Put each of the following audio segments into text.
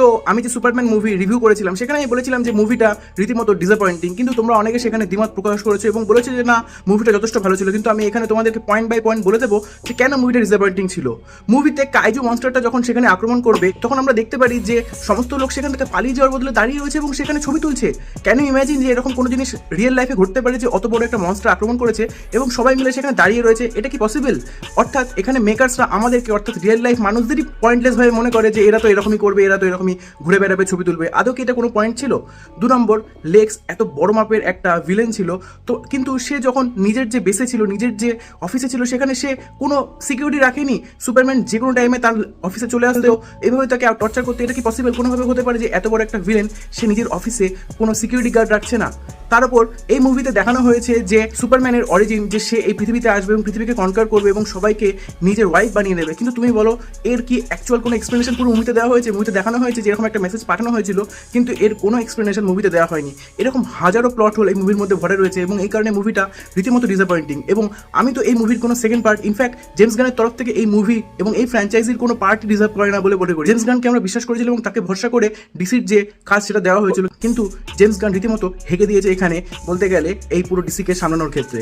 তো আমি যে সুপারম্যান মুভি রিভিউ করেছিলাম সেখানে আমি বলেছিলাম যে মুভিটা রীতিমতো ডিসঅ্যাপয়েন্টিং, কিন্তু তোমরা অনেকে সেখানে দ্বিমত প্রকাশ করেছো এবং বলেছো যে না মুভিটা যথেষ্ট ভালো ছিল। কিন্তু আমি এখানে তোমাদেরকে পয়েন্ট বাই পয়েন্ট বলে দেবো যে কেন মুভিটা ডিসঅ্যাপয়েন্টিং ছিল। মুভিতে কাইজু মনস্টারটা যখন সেখানে আক্রমণ করবে তখন আমরা দেখতে পারি যে সমস্ত লোক সেখান থেকে পালিয়ে যাওয়ার বদলে দাঁড়িয়ে রয়েছে এবং সেখানে ছবি তুলছে। ক্যান ইউ ইমাজিন যে এরকম কোনো জিনিস রিয়েল লাইফে ঘটতে পারে যে অত বড় একটা মনস্টার আক্রমণ করেছে এবং সবাই মিলে সেখানে দাঁড়িয়ে রয়েছে? এটা কি পসিবল? অর্থাৎ এখানে মেকার্সরা আমাদেরকে অর্থাৎ রিয়েল লাইফ মানুষদেরই পয়েন্টলেস ভাবে মনে করে যে এরা তো এরকমই করবে, এরা তো এরকমই ঘুরে বেড়াবে, ছবি তুলবে। আদৌ কি এটা কোনো পয়েন্ট ছিল? 2 নম্বর, লেক্স এত বড় মাপের একটা ভিলেন ছিল তো, কিন্তু সে যখন নিজের যে বেসে ছিল, নিজের যে অফিসে ছিল, সেখানে সে কোনো সিকিউরিটি রাখেনি। সুপারম্যান যে কোনো টাইমে তার অফিসে চলে আসতো, এভাবে তাকে টর্চার করতে, এটা কি পসিবল? কোনোভাবে হতে পারে যে এত বড় একটা ভিলেন সে নিজের অফিসে কোনো সিকিউরিটি গার্ড রাখছে না? তার উপর এই মুভিতে দেখানো হয়েছে যে সুপারম্যানের অরিজিন, যে সে এই পৃথিবীতে আসবে এবং পৃথিবীকে কনকার করবে এবং সবাইকে নিজের ওয়াইফ বানিয়ে নেবে। কিন্তু তুমি বলো এর কি অ্যাকচুয়াল কোনো এক্সপ্লেনেশন পুরো মুভিতে দেওয়া হয়েছে? মুভিতে দেখানো হয়েছে যে এরকম একটা মেসেজ পাঠানো হয়েছিল, কিন্তু এর কোনো এক্সপ্লেনেশন মুভিতে দেওয়া হয়নি। এরকম হাজারো প্লট হোল এই মুভির মধ্যে ভরে রয়েছে এবং এই কারণে মুভিটা রীতিমতো ডিসঅ্যাপয়েন্টিং। এবং আমি তো এই মুভির কোনো সেকেন্ড পার্ট, ইনফ্যাক্ট জেমস গানের তরফ থেকে এই মুভি এবং এই ফ্র্যাঞ্চাইজির কোনো পার্ট ডিজার্ভ করে না বলে মনে করি। জেমস গানকে আমরা বিশ্বাস করেছিলাম এবং তাকে ভরসা করে ডিসির যে কাজ সেটা দেওয়া হয়েছিল, কিন্তু জেমস গান রীতিমতো হেগে দিয়েছে এখানে বলতে গেলে এই পুরো ডিসিকে সামলানোর ক্ষেত্রে।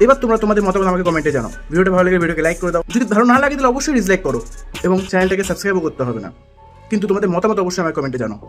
এবার তোমরা তোমাদের মতামত আমাকে কমেন্টে জানাও। ভিডিওটা ভালো লাগে ভিডিওকে লাইক করে দাও, যদি ভালো না লাগে তাহলে অবশ্যই ডিসলাইক করো এবং চ্যানেলটাকে সাবস্ক্রাইবও করতে হবে না, কিন্তু তোমাদের মতামত অবশ্যই আমাকে কমেন্টে জানাও।